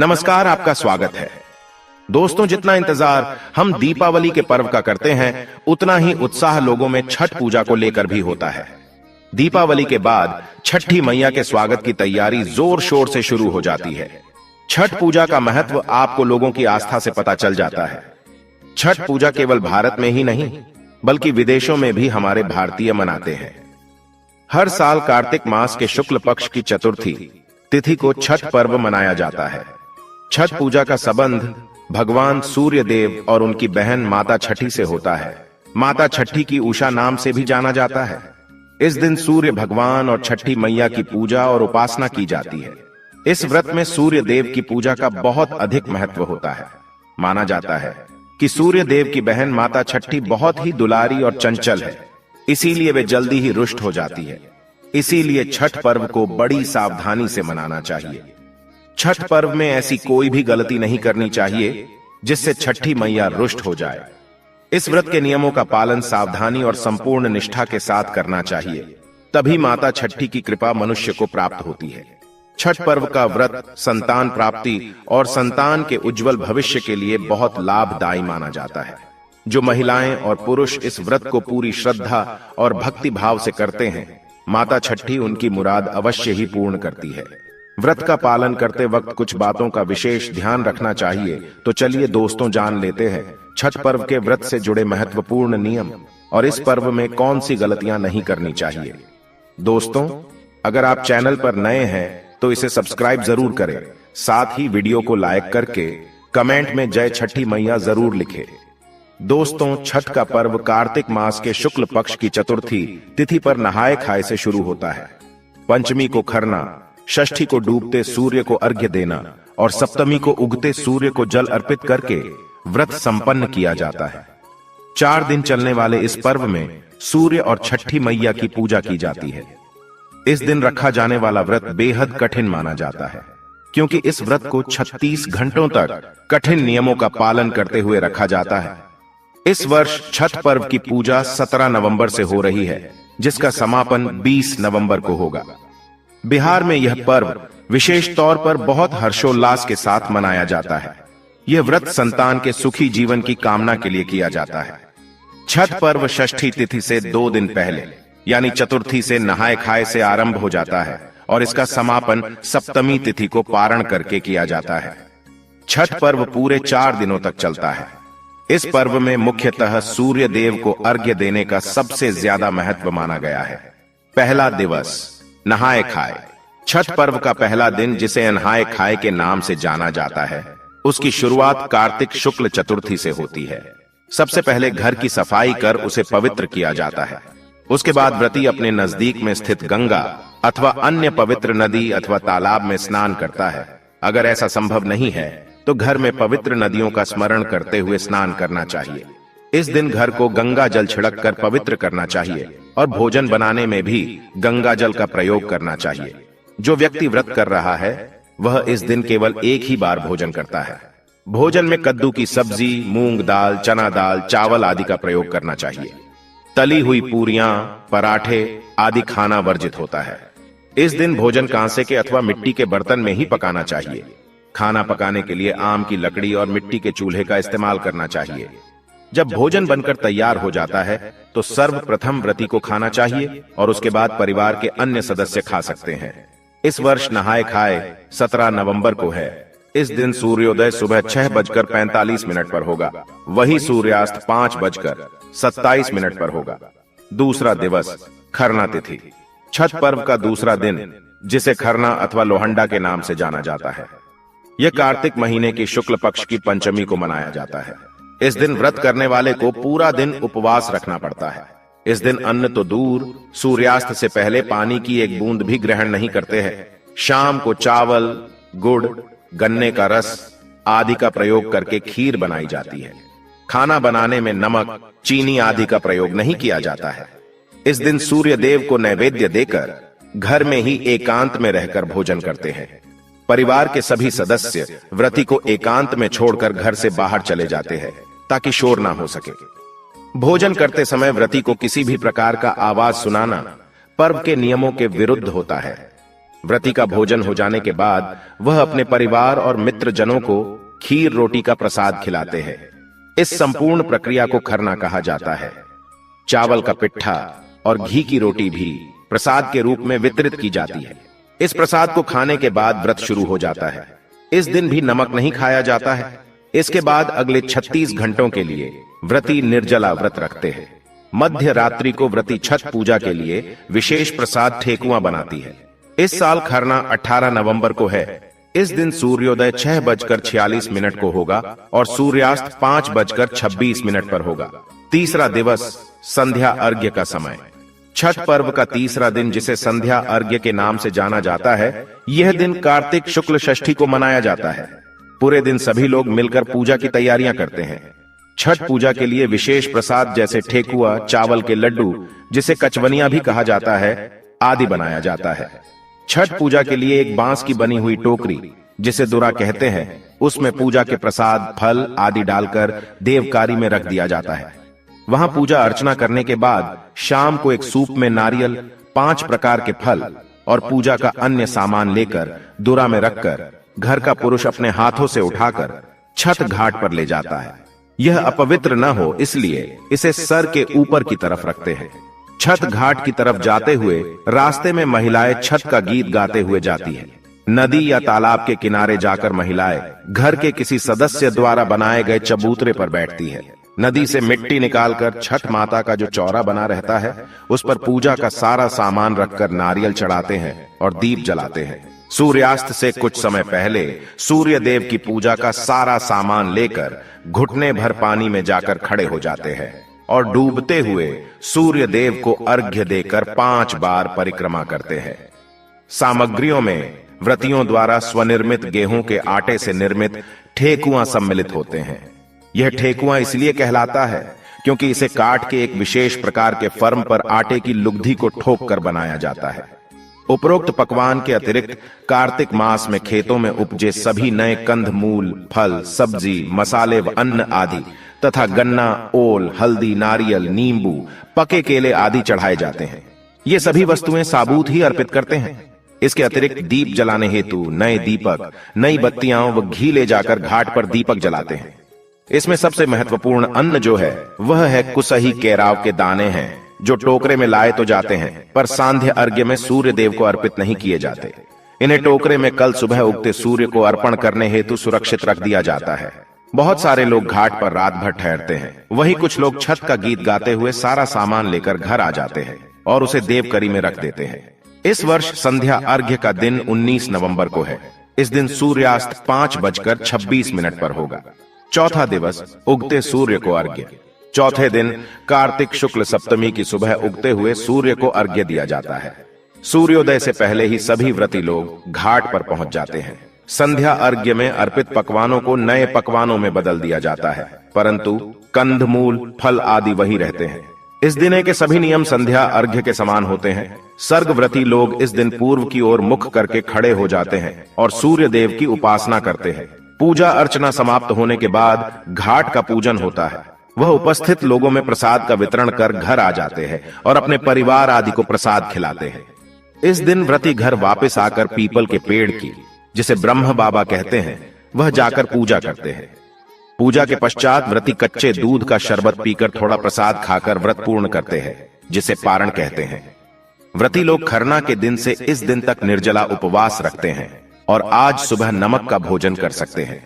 नमस्कार, आपका स्वागत है। दोस्तों, जितना इंतजार हम दीपावली के पर्व का करते हैं, उतना ही उत्साह लोगों में छठ पूजा को लेकर भी होता है। दीपावली के बाद छठी मैया के स्वागत की तैयारी जोर शोर से शुरू हो जाती है। छठ पूजा का महत्व आपको लोगों की आस्था से पता चल जाता है। छठ पूजा केवल भारत में ही नहीं, बल्कि विदेशों में भी हमारे भारतीय मनाते हैं। हर साल कार्तिक मास के शुक्ल पक्ष की चतुर्थी तिथि को छठ पर्व मनाया जाता है। छठ पूजा का संबंध भगवान सूर्य देव और उनकी बहन माता छठी से होता है। माता छठी की उषा नाम से भी जाना जाता है। इस दिन सूर्य भगवान और छठी मैया की पूजा और उपासना की जाती है। इस व्रत में सूर्य देव की पूजा का बहुत अधिक महत्व होता है। माना जाता है कि सूर्य देव की बहन माता छठी बहुत ही दुलारी और चंचल है, इसीलिए वे जल्दी ही रुष्ट हो जाती है। इसीलिए छठ पर्व को बड़ी सावधानी से मनाना चाहिए। छठ पर्व में ऐसी कोई भी गलती नहीं करनी चाहिए जिससे छठी मैया रुष्ट हो जाए। इस व्रत के नियमों का पालन सावधानी और संपूर्ण निष्ठा के साथ करना चाहिए, तभी माता छठी की कृपा मनुष्य को प्राप्त होती है। छठ पर्व का व्रत संतान प्राप्ति और संतान के उज्जवल भविष्य के लिए बहुत लाभदायी माना जाता है। जो महिलाएं और पुरुष इस व्रत को पूरी श्रद्धा और भक्ति भाव से करते हैं, माता छठी उनकी मुराद अवश्य ही पूर्ण करती है। व्रत का पालन करते वक्त कुछ बातों का विशेष ध्यान रखना चाहिए। तो चलिए दोस्तों, जान लेते हैं छठ पर्व के व्रत से जुड़े महत्वपूर्ण नियम और इस पर्व में कौन सी गलतियां नहीं करनी चाहिए। दोस्तों, अगर आप चैनल पर नए हैं तो इसे सब्सक्राइब जरूर करें। साथ ही वीडियो को लाइक करके कमेंट में जय छठी मैया जरूर लिखें। दोस्तों, छठ का पर्व कार्तिक मास के शुक्ल पक्ष की चतुर्थी तिथि पर नहाए खाए से शुरू होता है। पंचमी को खरना, षष्ठी को डूबते सूर्य को अर्घ्य देना और सप्तमी को उगते सूर्य को जल अर्पित करके व्रत संपन्न किया जाता है। 4 दिन चलने वाले इस पर्व में सूर्य और छठी मैया की पूजा की जाती है। इस दिन रखा जाने वाला व्रत बेहद कठिन माना जाता है, क्योंकि इस व्रत को 36 घंटों तक कठिन नियमों का पालन करते हुए रखा जाता है। इस वर्ष छठ पर्व की पूजा 17 नवंबर से हो रही है, जिसका समापन 20 नवंबर को होगा। बिहार में यह पर्व विशेष तौर पर बहुत हर्षोल्लास के साथ मनाया जाता है। यह व्रत संतान के सुखी जीवन की कामना के लिए किया जाता है। छठ पर्व षष्ठी तिथि से 2 दिन पहले यानी चतुर्थी से नहाए खाए से आरंभ हो जाता है और इसका समापन सप्तमी तिथि को पारण करके किया जाता है। छठ पर्व पूरे 4 दिनों तक चलता है। इस पर्व में मुख्यतः सूर्य देव को अर्घ्य देने का सबसे ज्यादा महत्व माना गया है। पहला दिवस नहाए खाए। छठ पर्व का पहला दिन, जिसे नहाए खाए के नाम से जाना जाता है, उसकी शुरुआत कार्तिक शुक्ल चतुर्थी से होती है। सबसे पहले घर की सफाई कर उसे पवित्र किया जाता है। उसके बाद व्रती अपने नजदीक में स्थित गंगा अथवा अन्य पवित्र नदी अथवा तालाब में स्नान करता है। अगर ऐसा संभव नहीं है तो घर में पवित्र नदियों का स्मरण करते हुए स्नान करना चाहिए। इस दिन घर को गंगा जल छिड़क कर पवित्र करना चाहिए और भोजन बनाने में भी गंगा जल का प्रयोग करना चाहिए। जो व्यक्ति व्रत कर रहा है वह इस दिन केवल एक ही बार भोजन करता है। भोजन में कद्दू की सब्जी, मूंग दाल, चना दाल, चावल आदि का प्रयोग करना चाहिए। तली हुई पूरियां, पराठे आदि खाना वर्जित होता है। इस दिन भोजन कांसे के अथवा मिट्टी के बर्तन में ही पकाना चाहिए। खाना पकाने के लिए आम की लकड़ी और मिट्टी के चूल्हे का इस्तेमाल करना चाहिए। जब भोजन बनकर तैयार हो जाता है तो सर्वप्रथम व्रती को खाना चाहिए और उसके बाद परिवार के अन्य सदस्य खा सकते हैं। इस वर्ष नहाए खाए 17 नवंबर को है। इस दिन सूर्योदय सुबह 6:45 पर होगा। वही सूर्यास्त 5:27 पर होगा। दूसरा दिवस खरना तिथि। छठ पर्व का दूसरा दिन, जिसे खरना अथवा लोहंडा के नाम से जाना जाता है, यह कार्तिक महीने की शुक्ल पक्ष की पंचमी को मनाया जाता है। इस दिन व्रत करने वाले को पूरा दिन उपवास रखना पड़ता है। इस दिन अन्न तो दूर, सूर्यास्त से पहले पानी की एक बूंद भी ग्रहण नहीं करते हैं। शाम को चावल, गुड़, गन्ने का रस आदि का प्रयोग करके खीर बनाई जाती है। खाना बनाने में नमक, चीनी आदि का प्रयोग नहीं किया जाता है। इस दिन सूर्य देव को नैवेद्य देकर घर में ही एकांत में रहकर भोजन करते हैं। परिवार के सभी सदस्य व्रती को एकांत में छोड़कर घर से बाहर चले जाते हैं ताकि शोर ना हो सके। भोजन करते समय व्रती को किसी भी प्रकार का आवाज सुनाना पर्व के नियमों के विरुद्ध होता है। व्रती का भोजन हो जाने के बाद वह अपने परिवार और मित्र जनों को खीर रोटी का प्रसाद खिलाते हैं। इस संपूर्ण प्रक्रिया को खरना कहा जाता है। चावल का पिट्ठा और घी की रोटी भी प्रसाद के रूप में वितरित की जाती है। इस प्रसाद को खाने के बाद व्रत शुरू हो जाता है। इस दिन भी नमक नहीं खाया जाता है। इसके बाद अगले 36 घंटों के लिए व्रती निर्जला व्रत रखते हैं। मध्य रात्रि को व्रती छठ पूजा के लिए विशेष प्रसाद ठेकुआ बनाती है। इस साल खरना 18 नवंबर को है। इस दिन सूर्योदय 6:46 को होगा और सूर्यास्त 5:26 पर होगा। तीसरा दिवस संध्या अर्घ्य का समय। छठ पर्व का तीसरा दिन, जिसे संध्या अर्घ्य के नाम से जाना जाता है, यह दिन कार्तिक शुक्ल षष्ठी को मनाया जाता है। पूरे दिन सभी लोग मिलकर पूजा की तैयारियां करते हैं। छठ पूजा के लिए विशेष प्रसाद जैसे ठेकुआ, चावल के लड्डू, जिसे कचवनिया भी कहा जाता है, आदि बनाया जाता है। छठ पूजा के लिए एक बांस की बनी हुई टोकरी, जिसे दुरा कहते हैं, उसमें पूजा के प्रसाद, फल आदि डालकर देवकारी में रख दिया जाता है। वहां पूजा अर्चना करने के बाद शाम को एक सूप में नारियल, 5 प्रकार के फल और पूजा का अन्य सामान लेकर दुरा में रखकर घर का पुरुष अपने हाथों से उठाकर छठ घाट पर ले जाता है। यह अपवित्र न हो, इसलिए इसे सर के ऊपर की तरफ रखते हैं। छठ घाट की तरफ जाते हुए रास्ते में महिलाएं छठ का गीत गाते हुए जाती है। नदी या तालाब के किनारे जाकर महिलाएं घर के किसी सदस्य द्वारा बनाए गए चबूतरे पर बैठती है। नदी से मिट्टी निकालकर छठ माता का जो चौरा बना रहता है, उस पर पूजा का सारा सामान रखकर नारियल चढ़ाते हैं और दीप जलाते हैं। सूर्यास्त से कुछ समय पहले सूर्य देव की पूजा का सारा सामान लेकर घुटने भर पानी में जाकर खड़े हो जाते हैं और डूबते हुए सूर्य देव को अर्घ्य देकर 5 बार परिक्रमा करते हैं। सामग्रियों में व्रतियों द्वारा स्वनिर्मित गेहूं के आटे से निर्मित ठेकुआ सम्मिलित होते हैं। यह ठेकुआ इसलिए कहलाता है क्योंकि इसे काट के एक विशेष प्रकार के फर्म पर आटे की लुगदी को ठोक कर बनाया जाता है। उपरोक्त पकवान के अतिरिक्त कार्तिक मास में खेतों में उपजे सभी नए कंद मूल, फल, सब्जी, मसाले व अन्न आदि तथा गन्ना, ओल, हल्दी, नारियल, नींबू, पके केले आदि चढ़ाए जाते हैं। ये सभी वस्तुएं साबूत ही अर्पित करते हैं। इसके अतिरिक्त दीप जलाने हेतु नए दीपक, नई बत्तियां व घी ले जाकर घाट पर दीपक जलाते हैं। इसमें सबसे महत्वपूर्ण अन्न जो है वह है कुसही केराव के दाने हैं, जो टोकरे में लाए तो जाते हैं, पर सांध्य अर्घ्य में सूर्य देव को अर्पित नहीं किए जाते। इन्हें टोकरे में कल सुबह उगते सूर्य को अर्पण करने हेतु सुरक्षित रख दिया जाता है। बहुत सारे लोग घाट पर रात भर ठहरते हैं। वहीं कुछ लोग छठ का गीत गाते हुए सारा सामान लेकर घर आ जाते हैं और उसे देवकरी में रख देते हैं। इस वर्ष संध्या अर्घ्य का दिन 19 नवंबर को है। इस दिन सूर्यास्त 5:26 पर होगा। चौथा दिवस उगते सूर्य को अर्घ्य। चौथे दिन कार्तिक शुक्ल सप्तमी की सुबह उगते हुए सूर्य को अर्घ्य दिया जाता है। सूर्योदय से पहले ही सभी व्रती लोग घाट पर पहुंच जाते हैं। संध्या अर्घ्य में अर्पित पकवानों को नए पकवानों में बदल दिया जाता है, परंतु कंद मूल, फल आदि वही रहते हैं। इस दिन के सभी नियम संध्या अर्घ्य के समान होते हैं। सर्गव्रती लोग इस दिन पूर्व की ओर मुख करके खड़े हो जाते हैं और सूर्य देव की उपासना करते हैं। पूजा अर्चना समाप्त होने के बाद घाट का पूजन होता है। वह उपस्थित लोगों में प्रसाद का वितरण कर घर आ जाते हैं और अपने परिवार आदि को प्रसाद खिलाते हैं। इस दिन व्रती घर वापस आकर पीपल के पेड़ की, जिसे ब्रह्म बाबा कहते हैं, वह जाकर पूजा करते हैं। पूजा के पश्चात व्रती कच्चे दूध का शरबत पीकर थोड़ा प्रसाद खाकर व्रत पूर्ण करते हैं, जिसे पारण कहते हैं। व्रती लोग खरना के दिन से इस दिन तक निर्जला उपवास रखते हैं और आज सुबह नमक का भोजन कर सकते हैं।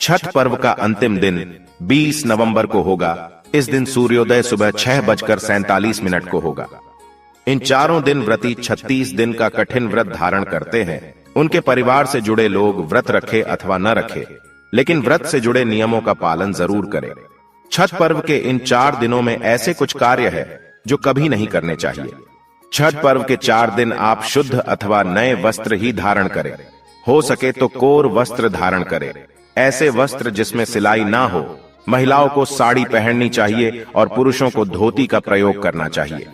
छठ पर्व का अंतिम दिन 20 नवंबर को होगा। इस दिन सूर्योदय सुबह 6:47 को होगा। इन चारों दिन व्रती 36 दिन का कठिन व्रत धारण करते हैं। उनके परिवार से जुड़े लोग व्रत रखे अथवा न रखे, लेकिन व्रत से जुड़े नियमों का पालन जरूर करें। छठ पर्व के इन 4 दिनों में ऐसे कुछ कार्य है जो कभी नहीं करने चाहिए। छठ पर्व के 4 दिन आप शुद्ध अथवा नए वस्त्र ही धारण करें। हो सके तो कोर वस्त्र धारण करें, ऐसे वस्त्र जिसमें सिलाई ना हो। महिलाओं को साड़ी पहननी चाहिए और पुरुषों को धोती का प्रयोग करना चाहिए।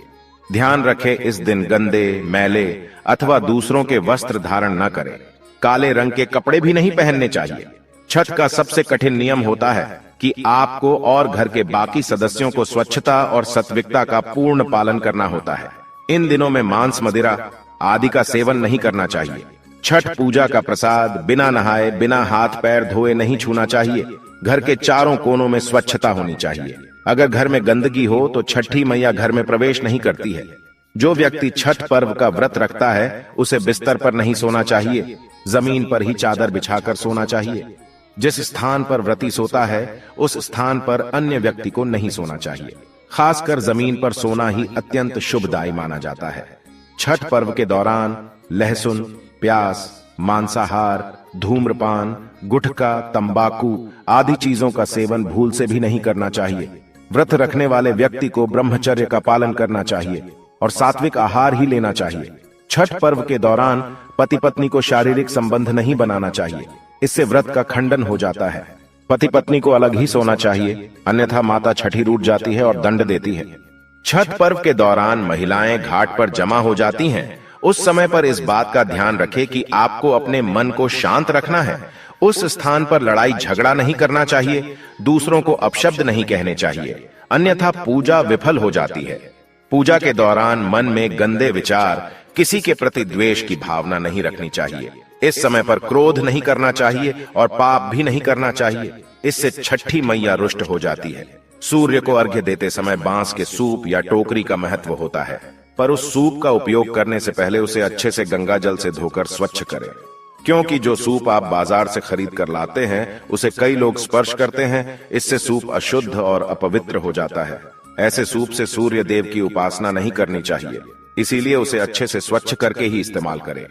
ध्यान रखें, इस दिन गंदे, मैले अथवा दूसरों के वस्त्र धारण न करें। काले रंग के कपड़े भी नहीं पहनने चाहिए। छठ का सबसे कठिन नियम होता है कि आपको और घर के बाकी सदस्यों को स्वच्छता और सात्विकता का पूर्ण पालन करना होता है। इन दिनों में मांस, मदिरा आदि का सेवन नहीं करना चाहिए। छठ पूजा का प्रसाद बिना नहाए, बिना हाथ पैर धोए नहीं छूना चाहिए। घर के चारों कोनों में स्वच्छता होनी चाहिए। अगर घर में गंदगी हो तो छठी मैया घर में प्रवेश नहीं करती है। जो व्यक्ति छठ पर्व का व्रत रखता है उसे बिस्तर पर नहीं सोना चाहिए, जमीन पर ही चादर बिछाकर सोना चाहिए। जिस स्थान पर व्रती सोता है उस स्थान पर अन्य व्यक्ति को नहीं सोना चाहिए। खासकर जमीन पर सोना ही अत्यंत शुभदायी माना जाता है। छठ पर्व के दौरान लहसुन, प्याज, मांसाहार, धूम्रपान, गुटखा, तंबाकू आदि चीजों का सेवन भूल से भी नहीं करना चाहिए। व्रत रखने वाले व्यक्ति को ब्रह्मचर्य का पालन करना चाहिए और सात्विक आहार ही लेना चाहिए। छठ पर्व के दौरान पति पत्नी को शारीरिक संबंध नहीं बनाना चाहिए, इससे व्रत का खंडन हो जाता है। पति पत्नी को अलग ही सोना चाहिए, अन्यथा माता छठी रूठ जाती है और दंड देती है। छठ पर्व के दौरान महिलाएं घाट पर जमा हो जाती हैं। उस समय पर इस बात का ध्यान रखें कि आपको अपने मन को शांत रखना है। उस स्थान पर लड़ाई झगड़ा नहीं करना चाहिए, दूसरों को अपशब्द नहीं कहने चाहिए, अन्यथा पूजा विफल हो जाती है। पूजा के दौरान मन में गंदे विचार, किसी के प्रति द्वेष की भावना नहीं रखनी चाहिए। इस समय पर क्रोध नहीं करना चाहिए और पाप भी नहीं करना चाहिए, इससे छठी मैया रुष्ट हो जाती है। सूर्य को अर्घ्य देते समय बांस के सूप या टोकरी का महत्व होता है, पर उस सूप का उपयोग करने से पहले उसे अच्छे से गंगा जल से धोकर स्वच्छ करें, क्योंकि जो सूप आप बाजार से खरीद कर लाते हैं उसे कई लोग स्पर्श करते हैं, इससे सूप अशुद्ध और अपवित्र हो जाता है। ऐसे सूप से सूर्य देव की उपासना नहीं करनी चाहिए, इसीलिए उसे अच्छे से स्वच्छ करके ही इस्तेमाल करें।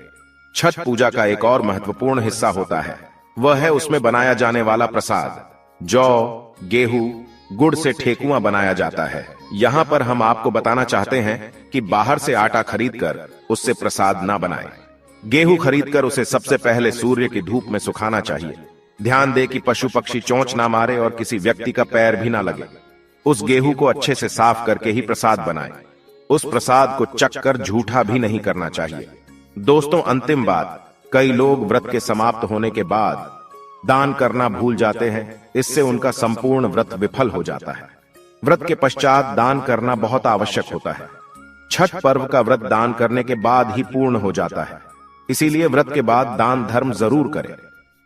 छठ पूजा का एक और महत्वपूर्ण हिस्सा होता है, वह है उसमें बनाया जाने वाला प्रसाद। जौ, गेहूं, गुड़ से ठेकुआ बनाया जाता है। यहाँ पर हम आपको बताना चाहते हैं कि बाहर से आटा खरीदकर उससे प्रसाद ना बनाएं। गेहूं खरीदकर उसे सबसे पहले सूर्य की धूप में सुखाना चाहिए। ध्यान दे कि पशु पक्षी चोंच ना मारे और किसी व्यक्ति का पैर भी ना लगे। उस गेहूं को अच्छे से साफ करके ही प्रसाद बनाएं। उस प्रसाद को चखकर झूठा भी नहीं करना चाहिए। दोस्तों, अंतिम बात, कई लोग व्रत के समाप्त होने के बाद दान करना भूल जाते हैं, इससे उनका संपूर्ण व्रत विफल हो जाता है। व्रत के पश्चात दान करना बहुत आवश्यक होता है। छठ पर्व का व्रत दान करने के बाद ही पूर्ण हो जाता है, इसीलिए व्रत के बाद दान धर्म जरूर करें।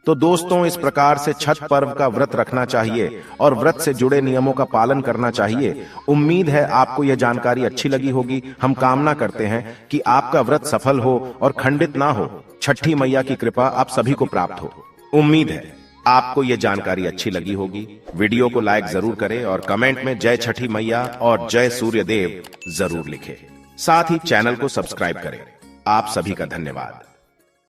तो दोस्तों, इस प्रकार से छठ पर्व का व्रत रखना चाहिए और व्रत से जुड़े नियमों का पालन करना चाहिए। उम्मीद है आपको यह जानकारी अच्छी लगी होगी। हम कामना करते हैं कि आपका व्रत सफल हो और खंडित ना हो। छठी मैया की कृपा आप सभी को प्राप्त हो। उम्मीद है आपको यह जानकारी अच्छी लगी होगी। वीडियो को लाइक जरूर करें और कमेंट में जय छठी मैया और जय सूर्य देव जरूर लिखें। साथ ही चैनल को सब्सक्राइब करें। आप सभी का धन्यवाद।